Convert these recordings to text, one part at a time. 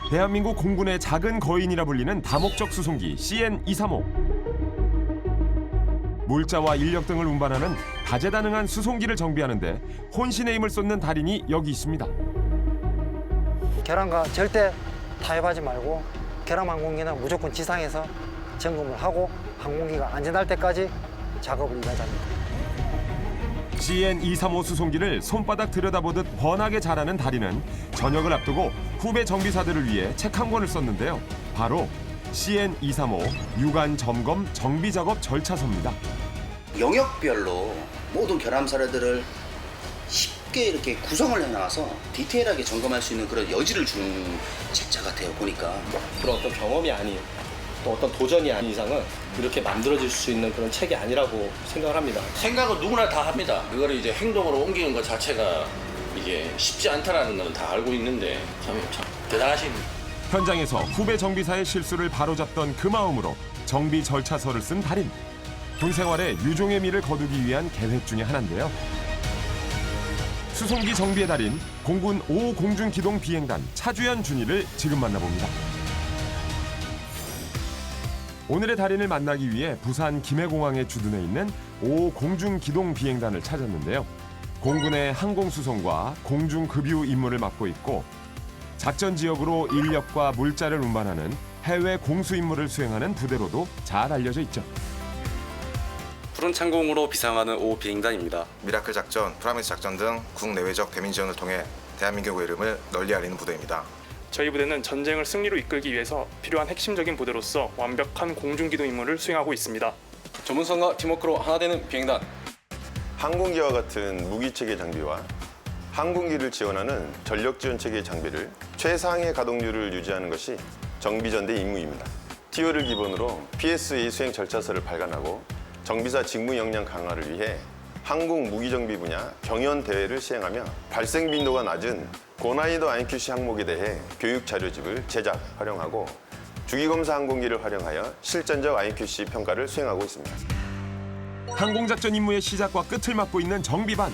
대한민국 공군의 작은 거인이라 불리는 다목적 수송기 CN-235. 물자와 인력 등을 운반하는 다재다능한 수송기를 정비하는데 혼신의 힘을 쏟는 달인이 여기 있습니다. 결함과 절대 타협하지 말고 결함 항공기는 무조건 지상에서 점검을 하고 항공기가 안전할 때까지 작업을 이어갑니다. CN-235 수송기를 손바닥 들여다보듯 번하게 잘하는 달인은 저녁을 앞두고 후배 정비사들을 위해 책 한 권을 썼는데요. 바로 CN-235 유관 점검 정비 작업 절차서입니다. 영역별로 모든 결함 사례들을 쉽게 이렇게 구성을 해놔서 디테일하게 점검할 수 있는 그런 여지를 주는 책자 같아요, 보니까. 그런 어떤 경험이 아닌 또 어떤 도전이 아닌 이상은 이렇게 만들어질 수 있는 그런 책이 아니라고 생각을 합니다. 생각은 누구나 다 합니다. 그거를 이제 행동으로 옮기는 것 자체가 이게 쉽지 않다라는 건 다 알고 있는데 참 대단하신. 현장에서 후배 정비사의 실수를 바로잡던 그 마음으로 정비 절차서를 쓴 달인. 군 생활에 유종의 미를 거두기 위한 계획 중에 하나인데요. 수송기 정비의 달인 공군 5호 공중기동 비행단 차주연 준이를 지금 만나봅니다. 오늘의 달인을 만나기 위해 부산 김해공항에 주둔해 있는 5호 공중기동 비행단을 찾았는데요. 공군의 항공수송과 공중급유 임무를 맡고 있고 작전 지역으로 인력과 물자를 운반하는 해외 공수 임무를 수행하는 부대로도 잘 알려져 있죠. 푸른 창공으로 비상하는 5호 비행단입니다. 미라클 작전, 프라미스 작전 등 국내외적 대민 지원을 통해 대한민국의 이름을 널리 알리는 부대입니다. 저희 부대는 전쟁을 승리로 이끌기 위해서 필요한 핵심적인 부대로서 완벽한 공중기동 임무를 수행하고 있습니다. 전문성과 팀워크로 하나 되는 비행단. 항공기와 같은 무기체계 장비와 항공기를 지원하는 전력지원체계 장비를 최상의 가동률을 유지하는 것이 정비전대 임무입니다. TO를 기본으로 PSA 수행 절차서를 발간하고 정비사 직무 역량 강화를 위해 항공 무기정비 분야 경연 대회를 시행하며 발생 빈도가 낮은 고난이도 IQC 항목에 대해 교육 자료집을 제작, 활용하고 주기검사 항공기를 활용하여 실전적 IQC 평가를 수행하고 있습니다. 항공작전 임무의 시작과 끝을 맡고 있는 정비반.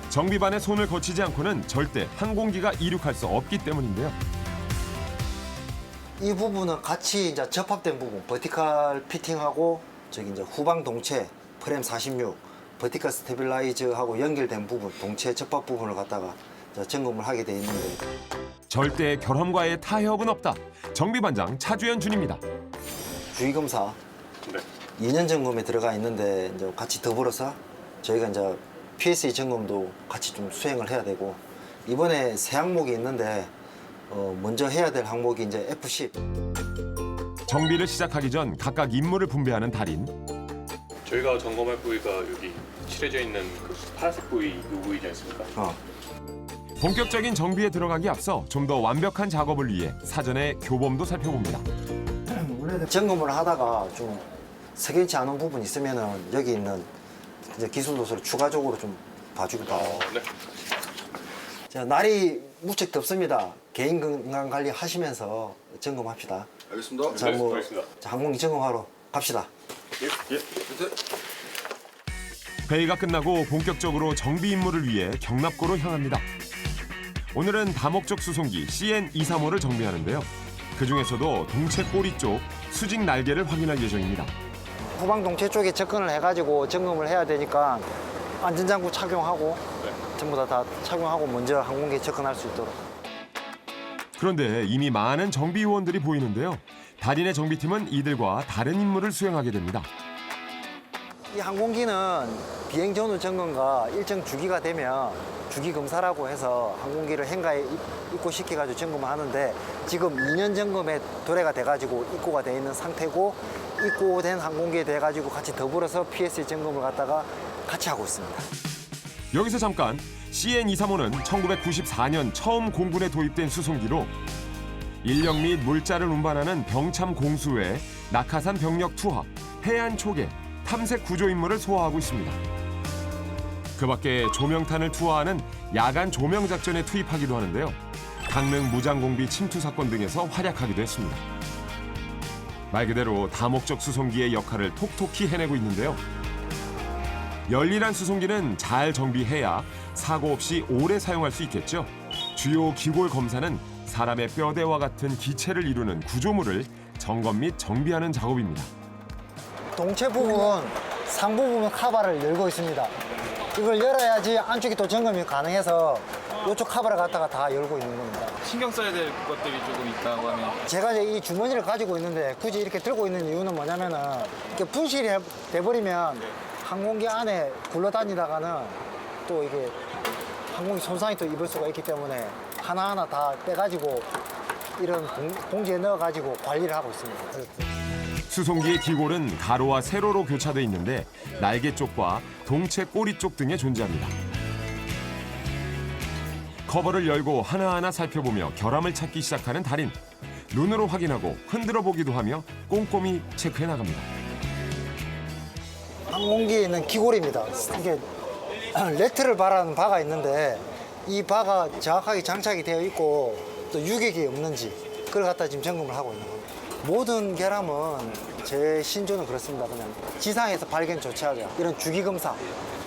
정비반의 손을 거치지 않고는 절대 항공기가 이륙할 수 없기 때문인데요. 이 부분은 같이 이제 접합된 부분, 버티컬 피팅하고 저기 이제 후방 동체 프렘 46, 버티컬 스테빌라이저하고 연결된 부분, 동체 접합 부분을 갖다가 점검을 하게 돼 있는데 절대 결함과의 타협은 없다. 정비반장 차주연 준입니다. 주기검사 2년 점검에 들어가 있는데 이제 같이 더불어서 저희가 이제 PSA 점검도 같이 좀 수행을 해야 되고 이번에 새 항목이 있는데 먼저 해야 될 항목이 이제 F10. 정비를 시작하기 전 각각 임무를 분배하는 달인. 저희가 점검할 부위가 여기 칠해져 있는 그 파란색 부위, 이 부위지 않습니까? 본격적인 정비에 들어가기 앞서 좀 더 완벽한 작업을 위해 사전에 교범도 살펴봅니다. 점검을 하다가 좀 석연치 않은 부분이 있으면은 여기 있는 이제 기술 도서를 추가적으로 좀 봐주기도 하고. 네. 자, 날이 무척 덥습니다. 개인 건강 관리 하시면서 점검합시다. 알겠습니다. 자, 뭐 알겠습니다. 자, 항공기 점검하러 갑시다. 회의가 끝나고 본격적으로 정비 임무를 위해 경납고로 향합니다. 오늘은 다목적 수송기 CN-235를 정비하는데요. 그중에서도 동체 꼬리 쪽 수직 날개를 확인할 예정입니다. 후방 동체 쪽에 접근을 해가지고 점검을 해야 되니까 안전장구 착용하고 전부 다 착용하고 먼저 항공기에 접근할 수 있도록. 그런데 이미 많은 정비 요원들이 보이는데요. 달인의 정비팀은 이들과 다른 임무를 수행하게 됩니다. 이 항공기는 비행 전후 점검과 일정 주기가 되면 주기 검사라고 해서 항공기를 행가에 입고시켜가지고 점검을 하는데 지금 2년 점검에 도래가 돼가지고 입고가 돼 있는 상태고 입고된 항공기에 돼가지고 같이 더불어서 PSA 점검을 갖다가 같이 하고 있습니다. 여기서 잠깐 CN-235는 1994년 처음 공군에 도입된 수송기로 인력 및 물자를 운반하는 병참 공수 외 낙하산 병력 투하, 해안 초계, 탐색 구조 임무를 소화하고 있습니다. 그 밖에 조명탄을 투하하는 야간 조명 작전에 투입하기도 하는데요. 강릉 무장공비 침투 사건 등에서 활약하기도 했습니다. 말 그대로 다목적 수송기의 역할을 톡톡히 해내고 있는데요. 열일한 수송기는 잘 정비해야 사고 없이 오래 사용할 수 있겠죠. 주요 기골 검사는 사람의 뼈대와 같은 기체를 이루는 구조물을 점검 및 정비하는 작업입니다. 동체 부분, 상부 부분 카바를 열고 있습니다. 이걸 열어야지 안쪽이 또 점검이 가능해서 이쪽 카바를 갖다가 다 열고 있는 겁니다. 신경 써야 될 것들이 조금 있다고 하면 제가 이제 이 주머니를 가지고 있는데 굳이 이렇게 들고 있는 이유는 뭐냐면은 이렇게 분실이 돼버리면 항공기 안에 굴러다니다가는 또 이게 항공기 손상이 또 입을 수가 있기 때문에 하나하나 다 빼가지고 이런 봉지에 넣어가지고 관리를 하고 있습니다. 수송기의 기골은 가로와 세로로 교차돼 있는데 날개 쪽과 동체 꼬리 쪽 등에 존재합니다. 커버를 열고 하나하나 살펴보며 결함을 찾기 시작하는 달인. 눈으로 확인하고 흔들어 보기도 하며 꼼꼼히 체크해 나갑니다. 항공기에 있는 기골입니다. 이게 레트를 바라는 바가 있는데 이 바가 정확하게 장착이 되어 있고 또 유격이 없는지 그걸 갖다 지금 점검을 하고 있는 겁니다. 모든 결함은 제 신조는 그렇습니다. 그냥 지상에서 발견 조치하자. 이런 주기 검사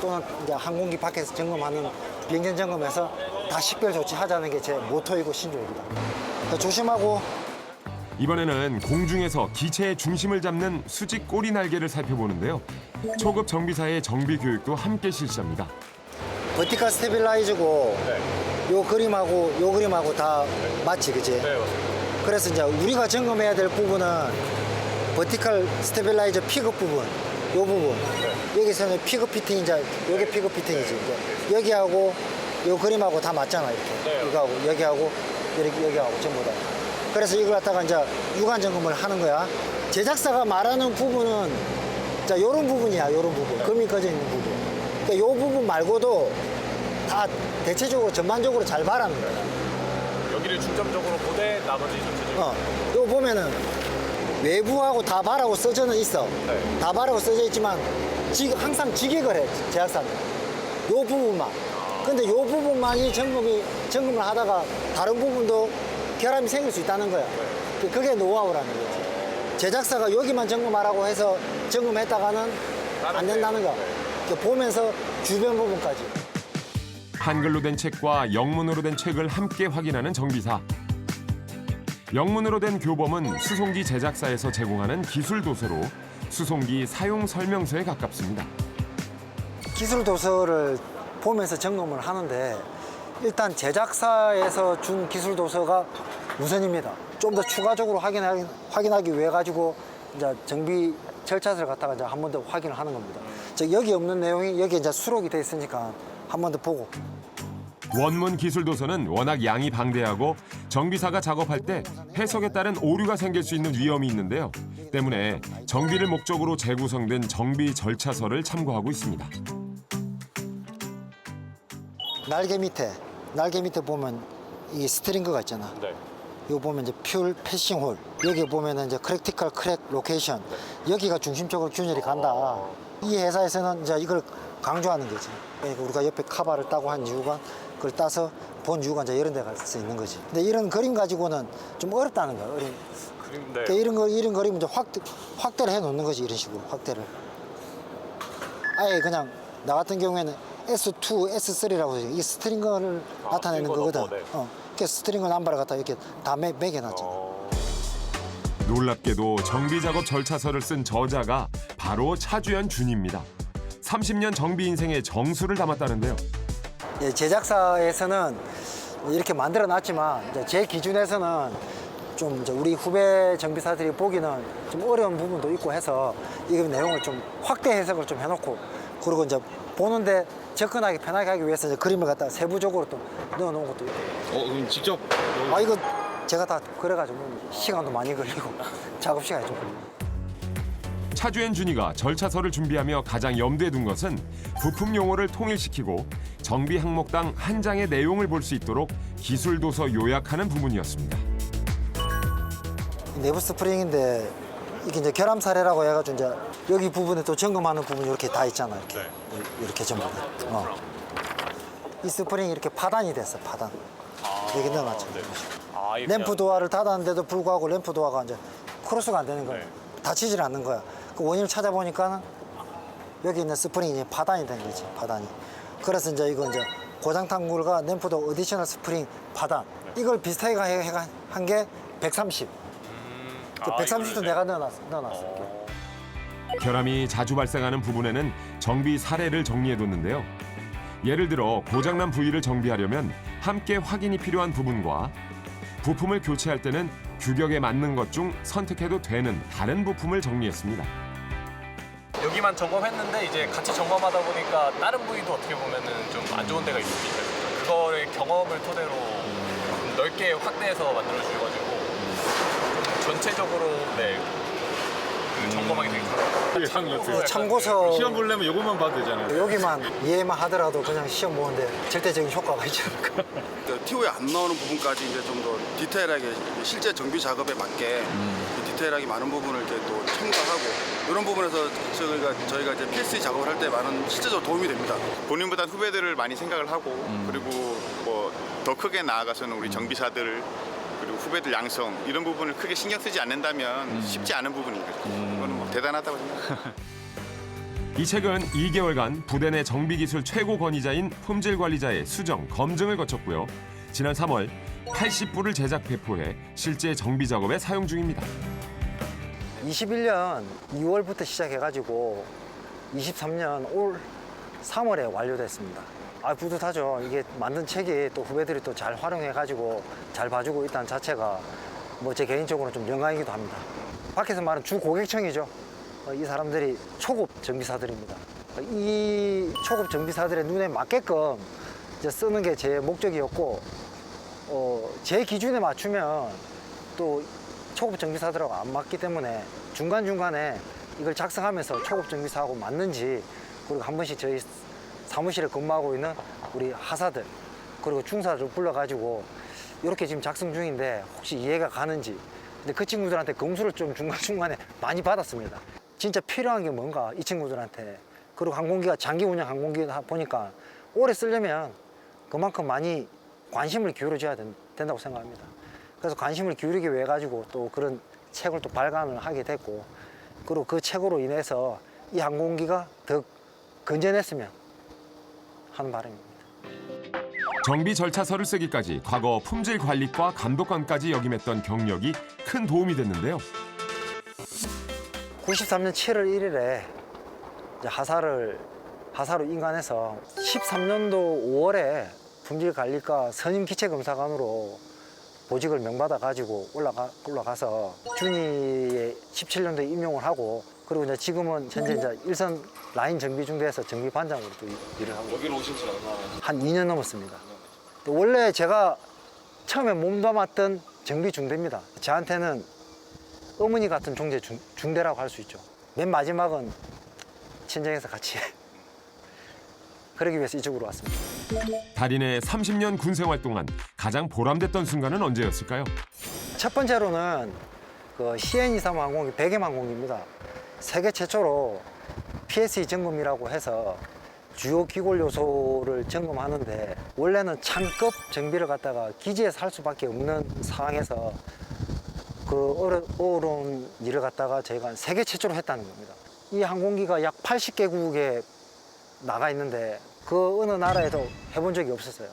또는 이제 항공기 밖에서 점검하는 비행전 점검에서 다 식별 조치하자는 게 제 모토이고 신조입니다. 그러니까 조심하고. 이번에는 공중에서 기체의 중심을 잡는 수직 꼬리 날개를 살펴보는데요. 초급 정비사의 정비 교육도 함께 실시합니다. 버티컬 스테빌라이저고 요 그림하고 다 맞지, 그치? 네, 맞습니다. 그래서 이제 우리가 점검해야 될 부분은 버티컬 스테빌라이저 픽업 부분, 요 부분. 여기서는 픽업 피팅, 이제 요게 픽업 피팅이지. 이제 여기하고 요 그림하고 다 맞잖아, 이렇게. 이거하고 여기하고 여기하고 전부 다. 그래서 이걸 갖다가 이제 유관 점검을 하는 거야. 제작사가 말하는 부분은 자, 요런 부분이야, 요런 부분. 금이 꺼져 있는 부분. 그러니까 요 부분 말고도 다 대체적으로 전반적으로 잘 바라는 거야. 여기를 중점적으로 보되 나머지 전체적으로 요 보면은 외부하고 다 바라고 써져는 있어. 네. 다 바라고 써져 있지만 항상 직역을 해, 제작사는. 요 부분만. 근데 요 부분만이 점검을 하다가 다른 부분도 결함이 생길 수 있다는 거야. 그게 노하우라는 거지. 제작사가 여기만 점검하라고 해서 점검했다가는 안 된다는 거야. 보면서 주변 부분까지. 한글로 된 책과 영문으로 된 책을 함께 확인하는 정비사. 영문으로 된 교범은 수송기 제작사에서 제공하는 기술 도서로 수송기 사용 설명서에 가깝습니다. 기술 도서를 보면서 점검을 하는데 일단 제작사에서 준 기술 도서가 우선입니다. 좀 더 추가적으로 확인하기 위해 가지고 이제 정비 절차를 갖다가 이제 한 번 더 확인을 하는 겁니다. 즉 여기 없는 내용이 여기 이제 수록이 돼 있으니까 한 번 더 보고. 원문 기술 도서는 워낙 양이 방대하고 정비사가 작업할 때 해석에 따른 오류가 생길 수 있는 위험이 있는데요. 때문에 정비를 목적으로 재구성된 정비 절차서를 참고하고 있습니다. 날개 밑에 보면 이 스트링거가 있잖아. 네. 이거 보면 이제 퓨얼 패싱 홀. 여기 보면은 이제 크리티컬 크랙 로케이션. 여기가 중심적으로 균열이 간다. 이 회사에서는 이제 이걸 강조하는 거지. 그러니까 우리가 옆에 카바를 따고 한 이유가 그걸 따서 본 이유가 이제 이런 데 갈 수 있는 거지. 근데 이런 그림 가지고는 좀 어렵다는 거야. 그림, 네. 그러니까 이런 그림 이제 확대를 해 놓는 거지. 이런 식으로 확대를. 아예 그냥 나 같은 경우에는 S2, S3라고 이 스트링거를 나타내는 거거든. 네. 이렇게 스트링거 남바를 갖다 이렇게 다 매겨놨잖아. 놀랍게도 정비 작업 절차서를 쓴 저자가 바로 차주연 준입니다. 30년 정비 인생의 정수를 담았다는데요. 예, 제작사에서는 이렇게 만들어 놨지만 이제 제 기준에서는 좀 이제 우리 후배 정비사들이 보기는 좀 어려운 부분도 있고 해서 이 내용을 좀 확대 해석을 좀 해놓고 그리고 이제 보는데 접근하기 편하게 하기 위해서 이제 그림을 갖다 세부적으로 또 넣어놓은 것도 있고. 그럼 직접 아 이거 제가 다 그래가지고 시간도 많이 걸리고 작업 시간이 좀 걸리고. 차주연 준이가 절차서를 준비하며 가장 염두에 둔 것은 부품 용어를 통일시키고 정비 항목당 한 장의 내용을 볼 수 있도록 기술 도서 요약하는 부분이었습니다. 내부 스프링인데 이게 이제 결함 사례라고 해가지고 이제 여기 부분에 또 점검하는 부분이 이렇게 다 있잖아. 이렇게 이렇게 전부 다. 이 스프링이 이렇게 파단이 됐어. 파단. 여기 넣어놨죠. 램프 도어를 닫았는데도 불구하고 램프 도어가 이제 크로스가 안 되는 거야. 닫히질 않는 거야. 그 원인을 찾아보니까는 여기 있는 스프링이 이제 파단이 된 거지. 파단이. 그래서 이제 이거 이제 고장 탕굴과 램프 도어 어디셔널 스프링 파단 이걸 비슷하게 한 게 130. 그 130도 내가 넣어놨어요. 결함이 자주 발생하는 부분에는 정비 사례를 정리해뒀는데요. 예를 들어 고장난 부위를 정비하려면 함께 확인이 필요한 부분과 부품을 교체할 때는 규격에 맞는 것 중 선택해도 되는 다른 부품을 정리했습니다. 여기만 점검했는데 이제 같이 점검하다 보니까 다른 부위도 어떻게 보면은 좀 안 좋은 데가 있을 수 있어요. 그거를 경험을 토대로 좀 넓게 확대해서 만들어 주셔가지고 좀 전체적으로 점검하게 되겠더라고요. 참고서 시험 보려면 이것만 봐도 되잖아요. 여기만 이해만 하더라도 그냥 시험 보는데 절대적인 효과가 있지 않을까. TO에 안 나오는 부분까지 이제 좀 더 디테일하게 실제 정비 작업에 맞게 디테일하게 많은 부분을 이렇게 또 첨가하고 이런 부분에서 저희가 이제 PSC 작업을 할 때 많은 실제적으로 도움이 됩니다. 본인보다 후배들을 많이 생각을 하고 그리고 뭐 더 크게 나아가서는 우리 정비사들 그리고 후배들 양성 이런 부분을 크게 신경 쓰지 않는다면 쉽지 않은 부분인 거죠. 그거는 뭐 대단하다고 생각합니다. 이 책은 2개월간 부대 내 정비기술 최고 권위자인 품질관리자의 수정, 검증을 거쳤고요. 지난 3월 80부를 제작 배포해 실제 정비 작업에 사용 중입니다. 21년 2월부터 시작해가지고 23년 올 3월에 완료됐습니다. 뿌듯하죠. 이게 만든 책이 또 후배들이 또 잘 활용해가지고 잘 봐주고 있다는 자체가 뭐 제 개인적으로 좀 영광이기도 합니다. 밖에서 말하는 주 고객층이죠. 이 사람들이 초급 정비사들입니다. 이 초급 정비사들의 눈에 맞게끔 이제 쓰는 게 제 목적이었고, 제 기준에 맞추면 또 초급 정비사들하고 안 맞기 때문에 중간중간에 이걸 작성하면서 초급 정비사하고 맞는지, 그리고 한 번씩 저희 사무실에 근무하고 있는 우리 하사들 그리고 중사들 불러가지고 이렇게 지금 작성 중인데 혹시 이해가 가는지. 근데 그 친구들한테 검수를 좀 중간중간에 많이 받았습니다. 진짜 필요한 게 뭔가 이 친구들한테. 그리고 항공기가 장기 운영 항공기다 보니까 오래 쓰려면 그만큼 많이 관심을 기울여줘야 된다고 생각합니다. 그래서 관심을 기울이기 위해 가지고 또 그런 책을 또 발간을 하게 됐고, 그리고 그 책으로 인해서 이 항공기가 더 건전했으면 하는 바람입니다. 정비 절차서를 쓰기까지 과거 품질 관리과 감독관까지 역임했던 경력이 큰 도움이 됐는데요. 93년 7월 1일에 이제 하사로 인간해서 13년도 5월에 품질관리과 선임기체검사관으로 보직을 명받아 가지고 올라가서 준이에 17년도에 임용을 하고, 그리고 이제 지금은 현재 이제 일선 라인 정비 중대에서 정비 반장으로 또 일을 하고. 여기로 오신 지 얼마나? 한 2년 넘었습니다. 원래 제가 처음에 몸담았던 정비 중대입니다. 저한테는 어머니 같은 존재 중대라고 할 수 있죠. 맨 마지막은 친정에서 같이 그러기 위해서 이쪽으로 왔습니다. 달인의 30년 군 생활 동안 가장 보람됐던 순간은 언제였을까요? 첫 번째로는 그 CN235 항공기 배겜 항공기입니다. 세계 최초로 PSE 점검이라고 해서 주요 기골 요소를 점검하는데, 원래는 창급 정비를 갖다가 기지에서 할 수밖에 없는 상황에서 그 어려운 일을 갖다가 저희가 세계 최초로 했다는 겁니다. 이 항공기가 약 80개국에 나가 있는데 그 어느 나라에도 해본 적이 없었어요.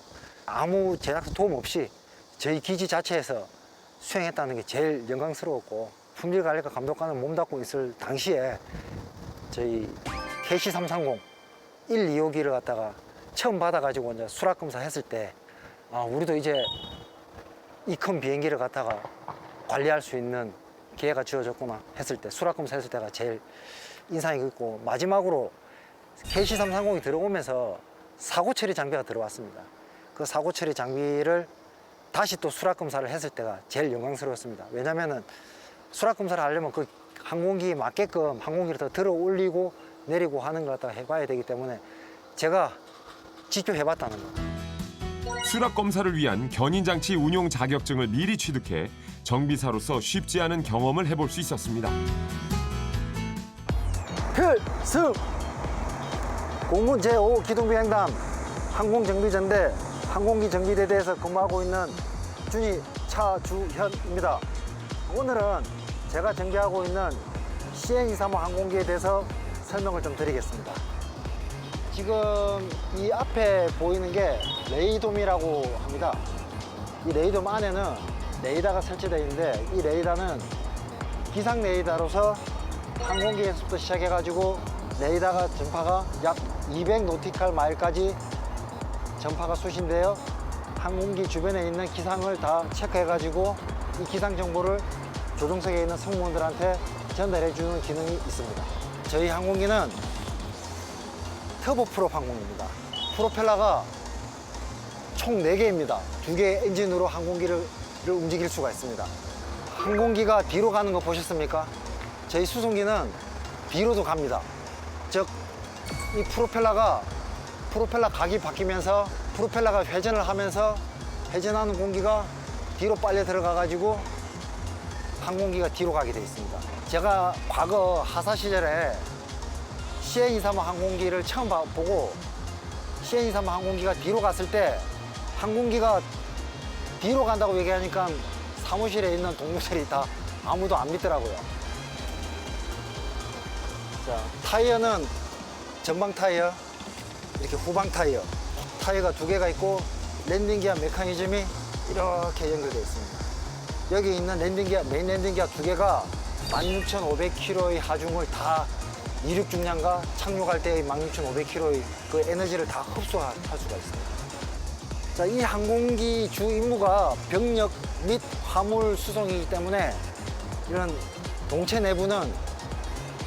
아무 제작사 도움 없이 저희 기지 자체에서 수행했다는 게 제일 영광스러웠고, 품질관리과 감독관을 몸담고 있을 당시에 저희 KC330 1, 2호기를 갖다가 처음 받아가지고 이제 수락검사 했을 때, 우리도 이제 이 큰 비행기를 갖다가 관리할 수 있는 기회가 주어졌구나 했을 때, 수락검사 했을 때가 제일 인상이 깊고, 마지막으로 KC330이 들어오면서 사고 처리 장비가 들어왔습니다. 그 사고 처리 장비를 다시 또 수락검사를 했을 때가 제일 영광스러웠습니다. 왜냐면은 수락검사를 하려면 그 항공기에 맞게끔 항공기를 더 들어 올리고 내리고 하는 걸 갖다가 해봐야 되기 때문에 제가 직접 해봤다는 거. 수락검사를 위한 견인장치 운용 자격증을 미리 취득해 정비사로서 쉽지 않은 경험을 해볼 수 있었습니다. 필승! 공군 제5 기동비행단 항공정비전대 항공기 정비대대에서 근무하고 있는 준이 차주현입니다. 오늘은 제가 정비하고 있는 CN235 항공기에 대해서 설명을 좀 드리겠습니다. 지금 이 앞에 보이는 게 레이돔이라고 합니다. 이 레이더 안에는 레이더가 설치되어 있는데 이 레이더는 기상 레이더로서 항공기에서부터 시작해가지고 레이더가 전파가 약 200 노티칼 마일까지 전파가 수신되어 항공기 주변에 있는 기상을 다 체크해가지고 이 기상 정보를 조종석에 있는 승무원들한테 전달해주는 기능이 있습니다. 저희 항공기는 터보프롭 항공기입니다. 프로펠러가 총 4개입니다. 2개의 엔진으로 항공기를 움직일 수가 있습니다. 항공기가 뒤로 가는 거 보셨습니까? 저희 수송기는 뒤로도 갑니다. 즉, 이 프로펠러 각이 바뀌면서 프로펠러가 회전을 하면서 회전하는 공기가 뒤로 빨려 들어가가지고 항공기가 뒤로 가게 되어 있습니다. 제가 과거 하사 시절에 CN235 항공기를 처음 보고 CN235 항공기가 뒤로 갔을 때 항공기가 뒤로 간다고 얘기하니까 사무실에 있는 동료들이 다 아무도 안 믿더라고요. 자, 타이어는 전방 타이어, 이렇게 후방 타이어, 타이어가 2개가 있고 랜딩 기어 메커니즘이 이렇게 연결되어 있습니다. 여기 있는 메인 랜딩 기어 2개가 16,500kg의 하중을 다 이륙 중량과 착륙할 때의 16,500kg의 그 에너지를 다 흡수할 수가 있습니다. 자, 이 항공기 주 임무가 병력 및 화물 수송이기 때문에 이런 동체 내부는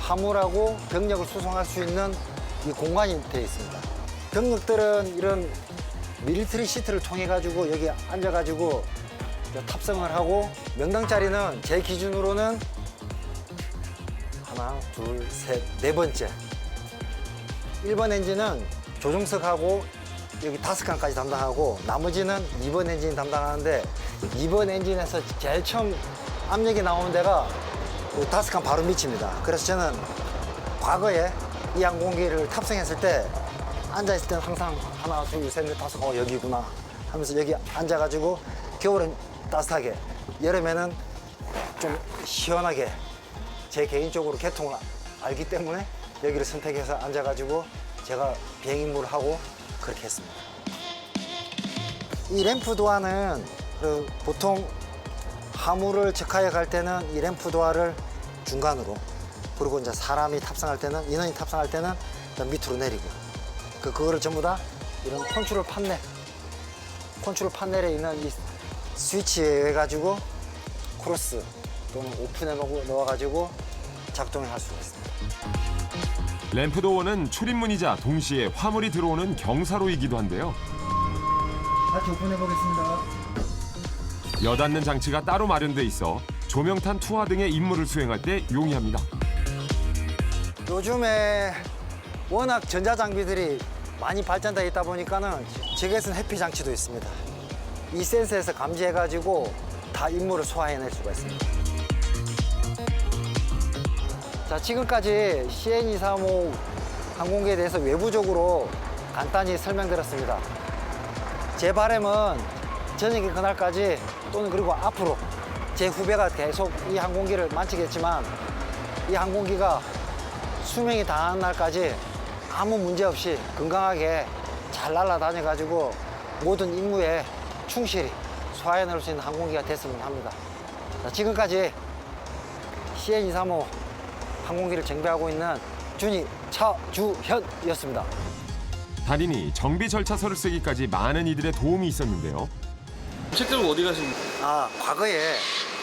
화물하고 병력을 수송할 수 있는 이 공간이 되어 있습니다. 병력들은 이런 밀리터리 시트를 통해 가지고 여기 앉아 가지고 탑승을 하고, 명당 자리는 제 기준으로는 하나, 둘, 셋, 4번째. 1번 엔진은 조종석하고 여기 5칸까지 담당하고 나머지는 2번 엔진 담당하는데, 2번 엔진에서 제일 처음 압력이 나오는 데가 5칸 바로 밑입니다. 그래서 저는 과거에 이 항공기를 탑승했을 때 앉아있을 때는 항상 하나, 둘, 셋, 넷, 다섯, 여기구나 하면서 여기 앉아가지고 겨울엔 따뜻하게, 여름에는 좀 시원하게 제 개인적으로 계통을 알기 때문에 여기를 선택해서 앉아가지고 제가 비행 임무를 하고 그렇게 했습니다. 이 램프 도어는 보통 화물을 적하에 갈 때는 이 램프 도어를 중간으로, 그리고 이제 사람이 탑승할 때는, 인원이 탑승할 때는 밑으로 내리고, 그거를 전부 다 이런 컨트롤 판넬에 있는 이 스위치에 해가지고 크로스 또는 오픈에 넣어가지고 작동을 할 수가 있습니다. 램프도어는 출입문이자 동시에 화물이 들어오는 경사로이기도 한데요. 다시 오픈해 보겠습니다. 여닫는 장치가 따로 마련돼 있어 조명탄 투하 등의 임무를 수행할 때 용이합니다. 요즘에 워낙 전자장비들이 많이 발전되어 있다 보니까는 적외선 회피 장치도 있습니다. 이 센서에서 감지해가지고 다 임무를 소화해낼 수가 있습니다. 자, 지금까지 CN235 항공기에 대해서 외부적으로 간단히 설명드렸습니다. 제 바람은 저녁에 그날까지 또는 그리고 앞으로 제 후배가 계속 이 항공기를 만지겠지만, 이 항공기가 수명이 다하는 날까지 아무 문제 없이 건강하게 잘 날아다녀가지고 모든 임무에 충실히 소화해낼 수 있는 항공기가 됐으면 합니다. 자, 지금까지 CN235 항공기를 정비하고 있는 준이 차주현이었습니다. 달인이 정비 절차서를 쓰기까지 많은 이들의 도움이 있었는데요. 실제로 어디 가신? 과거에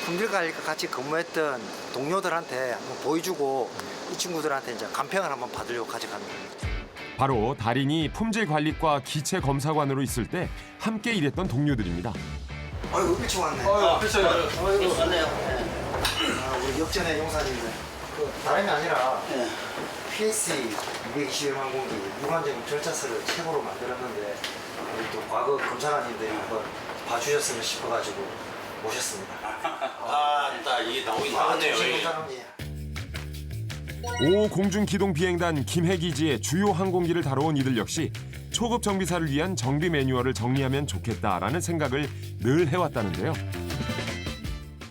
품질관리과 같이 근무했던 동료들한테 한번 보여주고 이 친구들한테 이제 간평을 한번 받으려고 가져갑니다. 바로 달인이 품질관리과 기체검사관으로 있을 때 함께 일했던 동료들입니다. 아이고, 일찍 왔네. 아이고, 왔네요. 우리 역전의 용사님들. 다름이 아니라 PSC 221 항공기 무관점 절차서를 최고로 만들었는데, 우리 또 과거 검사관님들이 한번 봐주셨으면 싶어가지고 모셨습니다. 딱 이게 나오긴 나왔네요. 5호 공중기동비행단 김해기지의 주요 항공기를 다뤄온 이들 역시 초급 정비사를 위한 정비 매뉴얼을 정리하면 좋겠다라는 생각을 늘 해왔다는데요.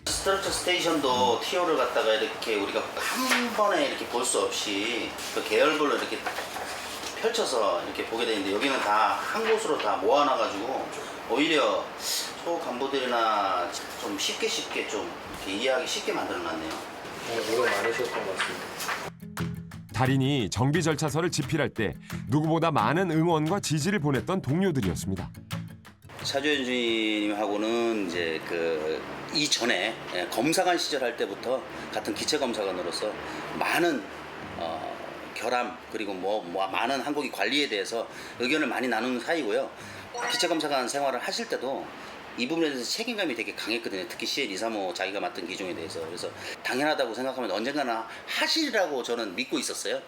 스트럭처 스테이션도 티오를 갖다가 이렇게 우리가 한 번에 이렇게 볼 수 없이 그 계열별로 이렇게 펼쳐서 이렇게 보게 되는데, 여기는 다 한 곳으로 다 모아놔가지고 오히려 소간부들이나 좀 쉽게 좀 이렇게 이해하기 쉽게 만들어놨네요. 노력 많으셨던 것 같습니다. 달인이 정비 절차서를 집필할 때 누구보다 많은 응원과 지지를 보냈던 동료들이었습니다. 차주연님하고는 이제 이전에 검사관 시절 할 때부터 같은 기체 검사관으로서 많은 결함 그리고 많은 항공기 관리에 대해서 의견을 많이 나누는 사이고요. 기체 검사관 생활을 하실 때도 이 부분에 대해서 책임감이 되게 강했거든요. 특히 CL235 자기가 맡은 기종에 대해서. 그래서 당연하다고 생각하면 언젠가나 하시리라고 저는 믿고 있었어요.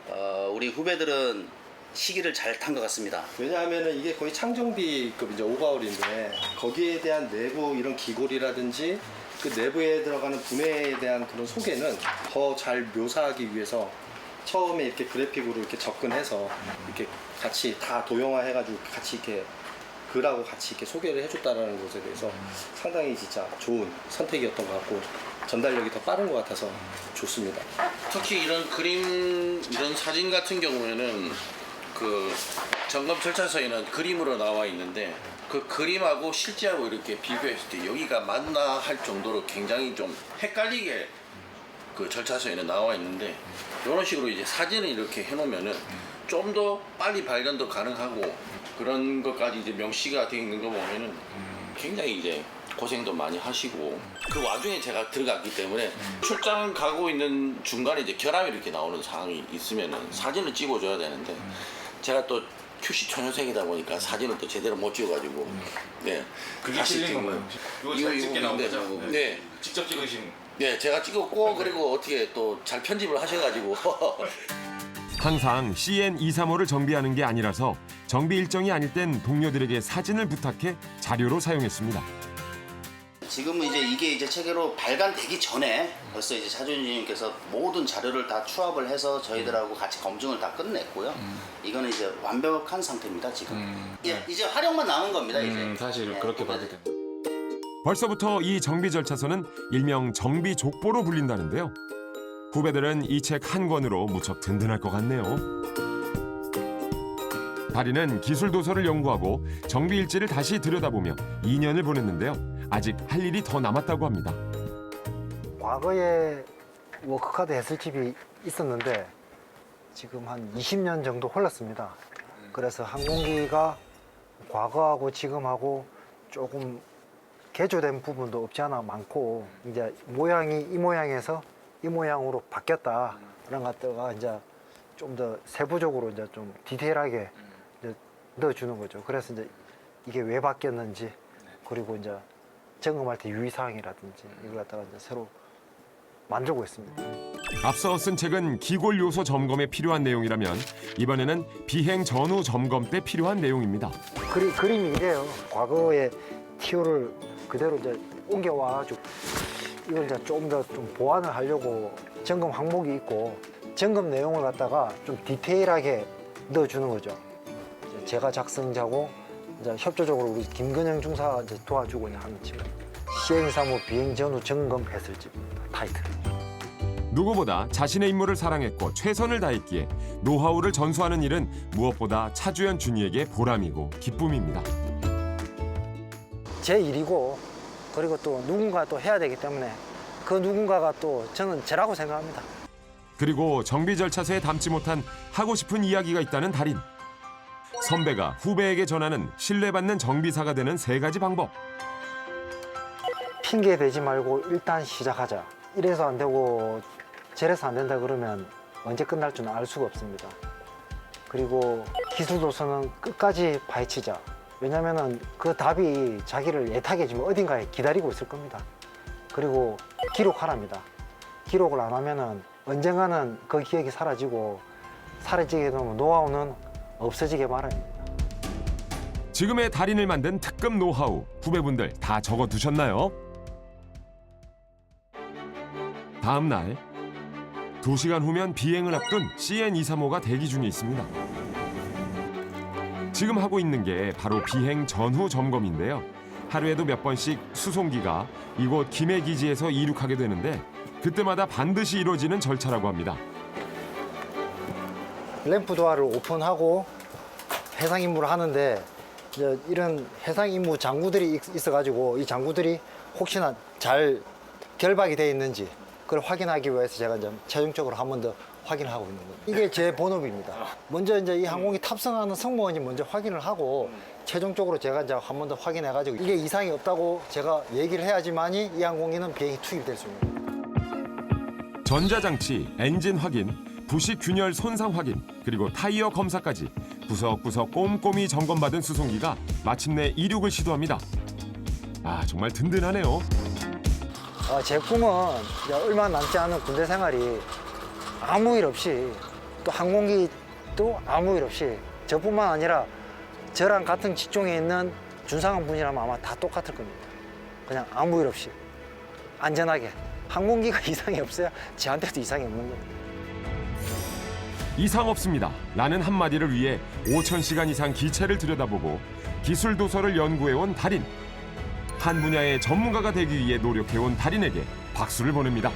우리 후배들은 시기를 잘 탄 것 같습니다. 왜냐하면 이게 거의 창정비급 이제 오버하울인데 거기에 대한 내부 이런 기골이라든지 그 내부에 들어가는 분해에 대한 그런 소개는 더 잘 묘사하기 위해서 처음에 이렇게 그래픽으로 이렇게 접근해서 이렇게 같이 다 도형화해가지고 같이 이렇게 글하고 같이 이렇게 소개를 해줬다라는 것에 대해서 상당히 진짜 좋은 선택이었던 것 같고 전달력이 더 빠른 것 같아서 좋습니다. 특히 이런 그림, 이런 사진 같은 경우에는 그 점검 절차서에는 그림으로 나와 있는데 그 그림하고 실제하고 이렇게 비교했을 때 여기가 맞나 할 정도로 굉장히 좀 헷갈리게 그 절차서에는 나와 있는데 이런 식으로 이제 사진을 이렇게 해놓으면은 좀 더 빨리 발견도 가능하고 그런 것까지 이제 명시가 되어 있는 거 보면은 굉장히 이제 고생도 많이 하시고 그 와중에 제가 들어갔기 때문에 출장 가고 있는 중간에 이제 결함이 이렇게 나오는 상황이 있으면은 사진을 찍어줘야 되는데 제가 또 QC 초년생이다 보니까 사진을 또 제대로 못 찍어가지고 네 그게 다시 실린 찍은 건가요? 이거 이거 잘 찍게 나온 거죠? 네. 직접 찍으신. 네, 제가 찍었고 그리고 어떻게 또 잘 편집을 하셔가지고 항상 CN235를 정비하는 게 아니라서 정비 일정이 아닐 땐 동료들에게 사진을 부탁해 자료로 사용했습니다. 지금은 이게 이제 체계로 발간되기 전에 벌써 이제 차주님께서 모든 자료를 다 추합을 해서 저희들하고 같이 검증을 다 끝냈고요. 이거는 이제 완벽한 상태입니다, 지금. 예, 이제 활용만 남은 겁니다, 이제. 사실 네, 그렇게 봐도 됩니다. 벌써부터 이 정비 절차서는 일명 정비 족보로 불린다는데요. 후배들은 이 책 한 권으로 무척 든든할 것 같네요. 달인은 기술 도서를 연구하고 정비 일지를 다시 들여다보며 2년을 보냈는데요. 아직 할 일이 더 남았다고 합니다. 과거에 워크카드 했을 집이 있었는데 지금 한 20년 정도 흘렀습니다. 그래서 항공기가 과거하고 지금하고 조금 개조된 부분도 없지 않아 많고 이제 모양이 이 모양에서 이 모양으로 바뀌었다 그런 것들가 이제 좀 더 세부적으로 이제 좀 디테일하게 이제 넣어주는 거죠. 그래서 이제 이게 왜 바뀌었는지 그리고 이제 점검할 때 유의사항이라든지 이걸 갖다가 이제 새로 만들고 있습니다. 앞서 쓴 책은 기골 요소 점검에 필요한 내용이라면 이번에는 비행 전후 점검 때 필요한 내용입니다. 그림이 이래요. 과거의 TO를 그대로 이제 옮겨와가지고 이걸 이제 좀 더 좀 보완을 하려고 점검 항목이 있고 점검 내용을 갖다가 좀 디테일하게 넣어주는 거죠. 제가 작성자고 이제 협조적으로 우리 김근영 중사 이제 도와주고 하는 집입니다. CN235 비행 전후 점검했을 집입니다. 타이틀. 누구보다 자신의 임무를 사랑했고 최선을 다했기에 노하우를 전수하는 일은 무엇보다 차주연 준이에게 보람이고 기쁨입니다. 제 일이고 그리고 또 누군가 또 해야 되기 때문에 그 누군가가 또 저는 저라고 생각합니다. 그리고 정비 절차서에 담지 못한 하고 싶은 이야기가 있다는 달인. 선배가 후배에게 전하는 신뢰받는 정비사가 되는 3가지 방법. 핑계 대지 말고 일단 시작하자. 이래서 안 되고 저래서 안 된다 그러면 언제 끝날 줄 알 수가 없습니다. 그리고 기술 도서는 끝까지 파헤치자. 왜냐면은 그 답이 자기를 애타게 지금 어딘가에 기다리고 있을 겁니다. 그리고 기록하랍니다. 기록을 안 하면은 언젠가는 그 기억이 사라지고 사라지게 되면 노하우는 없어지게 마련입니다. 지금의 달인을 만든 특급 노하우 후배분들 다 적어두셨나요? 다음 날 2시간 후면 비행을 앞둔 CN235가 대기 중에 있습니다. 지금 하고 있는 게 바로 비행 전후 점검인데요. 하루에도 몇 번씩 수송기가 이곳 김해기지에서 이륙하게 되는데 그때마다 반드시 이루어지는 절차라고 합니다. 램프 도어를 오픈하고 해상 임무를 하는데 이제 이런 해상 임무 장구들이 있어가지고 이 장구들이 혹시나 잘 결박이 되어 있는지 그걸 확인하기 위해서 제가 이제 최종적으로 한 번 더 확인하고 있는 거예요. 이게 제 본업입니다. 먼저 이제 이 항공기 탑승하는 승무원이 먼저 확인을 하고 최종적으로 제가 이제 한 번 더 확인해가지고 이게 이상이 없다고 제가 얘기를 해야지만이 이 항공기는 비행이 투입될 수 있는 거예요. 전자장치, 엔진 확인, 부식 균열 손상 확인, 그리고 타이어 검사까지 구석구석 꼼꼼히 점검받은 수송기가 마침내 이륙을 시도합니다. 아, 정말 든든하네요. 제 꿈은 이제 얼마 남지 않은 군대 생활이 아무 일 없이 또 항공기도 아무 일 없이 저뿐만 아니라 저랑 같은 직종에 있는 준상한 분이라면 아마 다 똑같을 겁니다. 그냥 아무 일 없이 안전하게 항공기가 이상이 없어야 저한테도 이상이 없는 겁니다. 이상 없습니다. 라는 한마디를 위해 5,000시간 이상 기체를 들여다보고 기술 도서를 연구해온 달인. 한 분야의 전문가가 되기 위해 노력해온 달인에게 박수를 보냅니다.